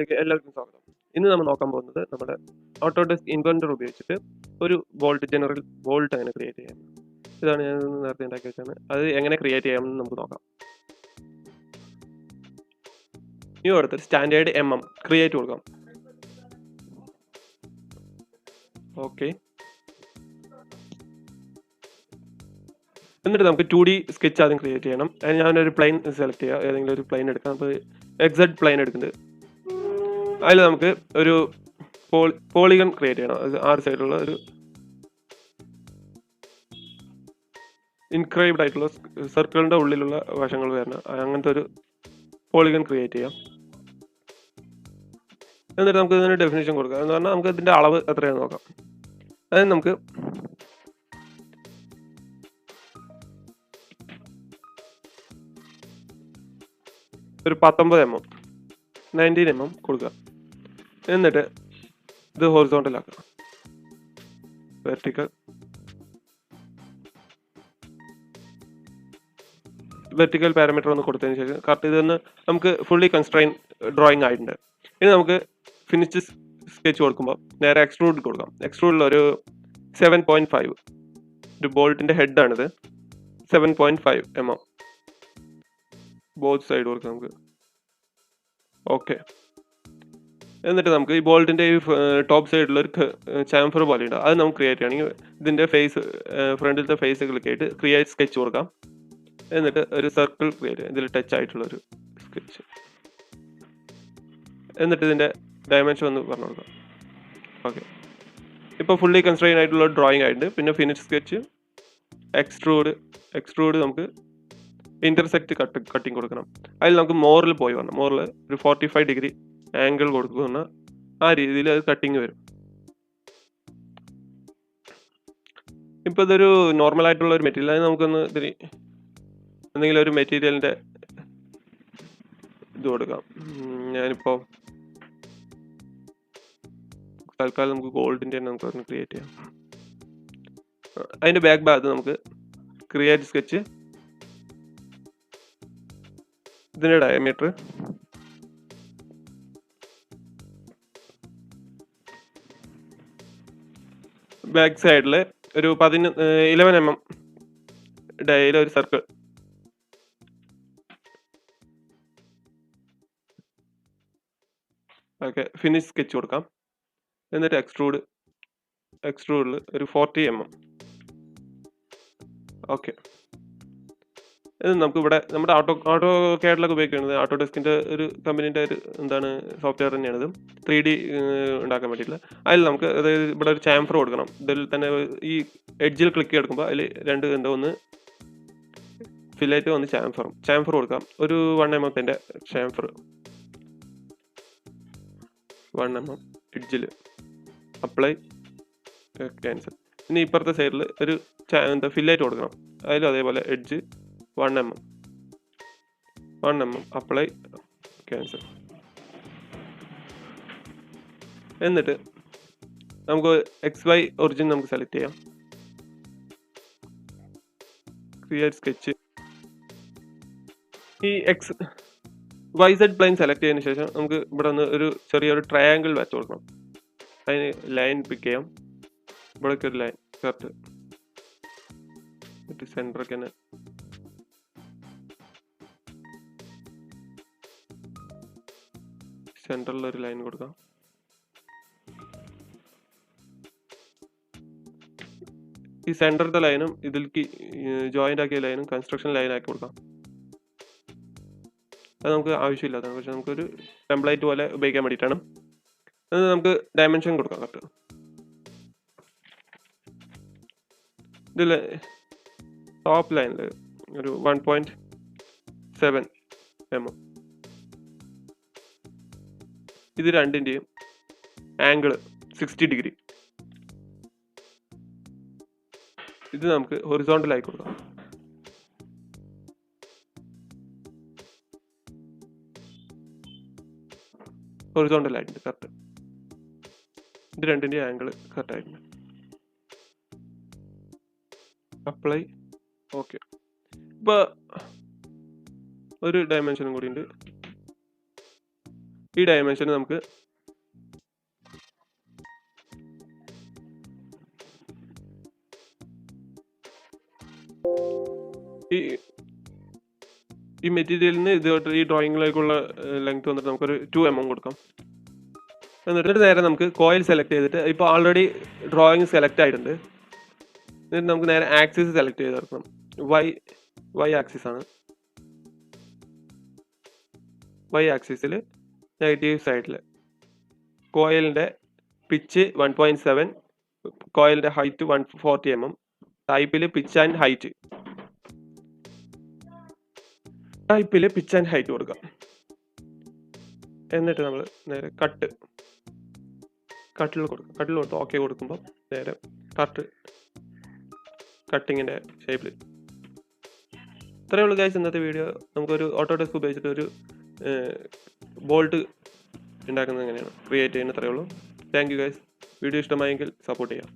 എല്ലാവർക്കും സ്വാഗതം. ഇന്ന് നമ്മൾ നോക്കാൻ പോകുന്നത് നമ്മുടെ ഓട്ടോഡെസ്ക് ഇൻവെന്റർ ഉപയോഗിച്ചിട്ട് ഒരു ജനറൽ ബോൾട്ട് എങ്ങനെ ക്രിയേറ്റ് ചെയ്യാം. ഇതാണ് ഞാൻ നേരത്തെ ഉണ്ടാക്കി വെച്ചാണ്. അത് എങ്ങനെ ക്രിയേറ്റ് ചെയ്യാമെന്ന് നമുക്ക് നോക്കാം. ന്യൂ എടുത്തിട്ട് സ്റ്റാൻഡേർഡ് ക്രിയേറ്റ് കൊടുക്കാം. ഓക്കെ, എന്നിട്ട് നമുക്ക് 2D സ്കെച്ച് ആദ്യം ക്രിയേറ്റ് ചെയ്യണം. ഞാനൊരു പ്ലെയിൻ സെലക്ട് ചെയ്യുക, ഏതെങ്കിലും ഒരു പ്ലെയിൻ എടുക്കാം. അപ്പോൾ എക്സാക്ട് പ്ലെയിൻ എടുക്കുന്നുണ്ട്. അതിൽ നമുക്ക് ഒരു പോളിഗൺ ക്രിയേറ്റ് ചെയ്യണം. അത് 6 സൈഡിലുള്ള ഒരു ഇൻക്രൈബ്ഡ് ആയിട്ടുള്ള സർക്കിളിൻ്റെ ഉള്ളിലുള്ള വശങ്ങൾ വരണം. അങ്ങനത്തെ ഒരു പോളിഗൺ ക്രിയേറ്റ് ചെയ്യാം. എന്നിട്ട് നമുക്ക് ഇതിന് ഡെഫിനേഷൻ കൊടുക്കാം. എന്ന് പറഞ്ഞാൽ നമുക്ക് ഇതിൻ്റെ അളവ് എത്രയാണെന്ന് നോക്കാം. അതിന് നമുക്ക് ഒരു 19 19 കൊടുക്കുക. എന്നിട്ട് ഇത് ഹൊറിസോണ്ടലാക്കുക. വെർട്ടിക്കൽ പാരാമീറ്റർ ഒന്ന് കൊടുത്തതിന് ശേഷം കറക്റ്റ് ഇതൊന്ന് നമുക്ക് ഫുള്ളി കൺസ്ട്രെയിൻ ഡ്രോയിങ് ആയിട്ടുണ്ട്. ഇനി നമുക്ക് ഫിനിഷ് സ്കെച്ച് കൊടുക്കുമ്പോൾ നേരെ എക്സ്ട്രൂഡ് കൊടുക്കാം. എക്സ്ട്രൂഡിൽ ഒരു 7.5 ഒരു ബോൾട്ടിൻ്റെ ഹെഡാണിത്. 7.5 ബോത്ത് സൈഡ് കൊടുക്കാം നമുക്ക്. ഓക്കെ, എന്നിട്ട് നമുക്ക് ഈ ബോൾട്ടിൻ്റെ ഈ ടോപ്പ് സൈഡിലൊരു ചാംഫർ പോലെ ഉണ്ട്. അത് നമുക്ക് ക്രിയേറ്റ് ചെയ്യണമെങ്കിൽ ഇതിൻ്റെ ഫ്രണ്ടിലത്തെ ഫേസ് ക്ലിക്ക് ചെയ്തിട്ട് ക്രിയേറ്റ് സ്കെച്ച് കൊടുക്കാം. എന്നിട്ട് ഒരു സർക്കിൾ ക്രിയേറ്റ് ചെയ്യാം, ഇതിൽ ടച്ച് ആയിട്ടുള്ളൊരു സ്കെച്ച്. എന്നിട്ട് ഇതിൻ്റെ ഡയമെൻഷൻ ഒന്ന് പറഞ്ഞു കൊടുക്കാം. ഓക്കെ, ഇപ്പോൾ ഫുള്ളി കൺസ്ട്രെയിൻ ആയിട്ടുള്ള ഡ്രോയിങ് ആയിട്ടുണ്ട്. പിന്നെ ഫിനിഷ് സ്കെച്ച്, എക്സ്ട്രൂഡ് നമുക്ക് ഇൻ്റർസെക്റ്റ് കട്ടിങ് കൊടുക്കണം. അതിൽ നമുക്ക് മോറിൽ പോയി വരണം. മോറിൽ ഒരു 45 ഡിഗ്രി ആംഗിൾ കൊടുക്കുന്ന ആ രീതിയിൽ അത് കട്ടിങ് വരും. ഇപ്പോൾ ഇതൊരു നോർമൽ ആയിട്ടുള്ള ഒരു മെറ്റീരിയൽ. അത് നമുക്കൊന്ന് ഇതിന് എന്തെങ്കിലും ഒരു മെറ്റീരിയലിൻ്റെ ഇത് കൊടുക്കാം. ഞാനിപ്പോൾ തൽക്കാലം നമുക്ക് ഗോൾഡിൻ്റെ തന്നെ നമുക്ക് ക്രിയേറ്റ് ചെയ്യാം. അതിൻ്റെ ബാക്ക് ഭാഗത്ത് നമുക്ക് ക്രിയേറ്റ് സ്കെച്ച്, ഇതിൻ്റെ ഡയമീറ്റർ ബാക്ക് സൈഡിൽ ഒരു 11 ഡയയിൽ ഒരു സർക്കിൾ. ഓക്കെ, ഫിനിഷ് സ്കെച്ച് കൊടുക്കാം. എന്നിട്ട് എക്സ്ട്രൂഡിൽ ഒരു 40 ഓക്കെ. ഇത് നമുക്ക് ഇവിടെ നമ്മുടെ ഓട്ടോ കാഡിലൊക്കെ ഉപയോഗിക്കുന്നത് ഓട്ടോഡെസ്കിൻ്റെ ഒരു കമ്പനീൻ്റെ ഒരു സോഫ്റ്റ്വെയർ തന്നെയാണിത്. 3D ഉണ്ടാക്കാൻ വേണ്ടിയിട്ടുള്ള. അതിൽ നമുക്ക് അതായത് ഇവിടെ ഒരു ചാംഫർ കൊടുക്കണം. ഇതിൽ തന്നെ ഈ എഡ്ജിൽ ക്ലിക്ക് എടുക്കുമ്പോൾ അതിൽ ഒന്ന് ഫില്ലറ്റ്, ഒന്ന് ചാംഫർ കൊടുക്കാം. ഒരു 1 ചാംഫർ, 1 എഡ്ജിൽ അപ്ലൈ, ക്യാൻസൽ. ഇനി ഇപ്പുറത്തെ സൈഡിൽ ഒരു ഫില്ലറ്റ് കൊടുക്കണം. അതിലും അതേപോലെ എഡ്ജ് 1 അപ്ലൈ, ക്യാൻസൽ. എന്നിട്ട് നമുക്ക് XY ഒറിജിൻ നമുക്ക് സെലക്ട് ചെയ്യാം. Create sketch. ഈ YZ പ്ലെയിൻ സെലക്ട് ചെയ്തതിന് ശേഷം നമുക്ക് ഇവിടെ നിന്ന് ഒരു ചെറിയൊരു ട്രയാങ്കിൾ വരച്ച് കൊടുക്കണം. അതിന് ലൈൻ പിക്ക് ചെയ്യാം. ഇവിടേക്ക് ഒരു ലൈൻ കറക്റ്റ് സെൻറ്ററൊക്കെ തന്നെ സെൻറ്ററിലൊരു ലൈൻ കൊടുക്കാം. ഈ സെൻറ്ററിലത്തെ ലൈനും ഇതിലേക്ക് ജോയിൻ്റ് ആക്കിയ ലൈനും കൺസ്ട്രക്ഷൻ ലൈൻ ആക്കി കൊടുക്കാം. അത് നമുക്ക് ആവശ്യമില്ലാത്തതാണ്, പക്ഷെ നമുക്കൊരു ടെംപ്ലേറ്റ് പോലെ ഉപയോഗിക്കാൻ വേണ്ടിയിട്ടാണ്. അത് നമുക്ക് ഡയമെൻഷൻ കൊടുക്കാം കറക്റ്റ്. ഇതിൽ ടോപ്പ് ലൈനിൽ ഒരു 1.7 ഇത് രണ്ടിൻ്റെയും ആംഗിൾ 60 ഡിഗ്രി. ഇത് നമുക്ക് ഹൊറിസോണ്ടലായി കൊടുക്കാം. ഹൊറിസോണ്ടലായിട്ടുണ്ട് കറക്റ്റ്. ഇത് രണ്ടിൻ്റെയും ആംഗിൾ കറക്റ്റ് ആയിട്ടുണ്ട്. Apply, okay. ഇപ്പോൾ ഒരു ഡയമെൻഷനും കൂടി ഉണ്ട്. ഈ ഡയമെൻഷൻ നമുക്ക് ഈ മെറ്റീരിയലിന് ഇതോട്ട് ഈ ഡ്രോയിങ്ങിലേക്കുള്ള ലെങ്ത് വന്നിട്ട് നമുക്കൊരു 2 mm കൊടുക്കാം. എന്നിട്ട് നേരെ നമുക്ക് കോയിൽ സെലക്ട് ചെയ്തിട്ട് ഇപ്പോൾ ഓൾറെഡി ഡ്രോയിങ് സെലക്ട് ആയിട്ടുണ്ട്. എന്നിട്ട് നമുക്ക് നേരെ ആക്സിസ് സെലക്ട് ചെയ്ത് എടുക്കണം. വൈ ആക്സിസ് ആണ്. വൈ ആക്സിസിൽ നെഗറ്റീവ് സൈഡിൽ കോയിലിൻ്റെ പിച്ച് 1.7, കോയിലിൻ്റെ ഹൈറ്റ് 140 mm, ടൈപ്പിൽ പിച്ച് ആൻഡ് ഹൈറ്റ്, ടൈപ്പിൽ പിച്ച് ആൻഡ് ഹൈറ്റ് കൊടുക്കാം. എന്നിട്ട് നമ്മൾ നേരെ കട്ടിൽ കൊടുത്ത് ഓക്കെ കൊടുക്കുമ്പോൾ നേരെ കട്ടിങ്ങിൻ്റെ ഷേപ്പിൽ. ഇത്രയേ ഉള്ളൂ ഗൈസ് ഇന്നത്തെ വീഡിയോ. നമുക്കൊരു ഓട്ടോഡെസ്ക് ഉപയോഗിച്ചിട്ട് ഒരു ബോൾട്ട് ഉണ്ടാക്കുന്നത് എങ്ങനെയാണ് ക്രിയേറ്റ് ചെയ്യുന്നത്, അത്രയേ ഉള്ളൂ. Thank you guys. വീഡിയോ ഇഷ്ടമായെങ്കിൽ സപ്പോർട്ട് ചെയ്യാം.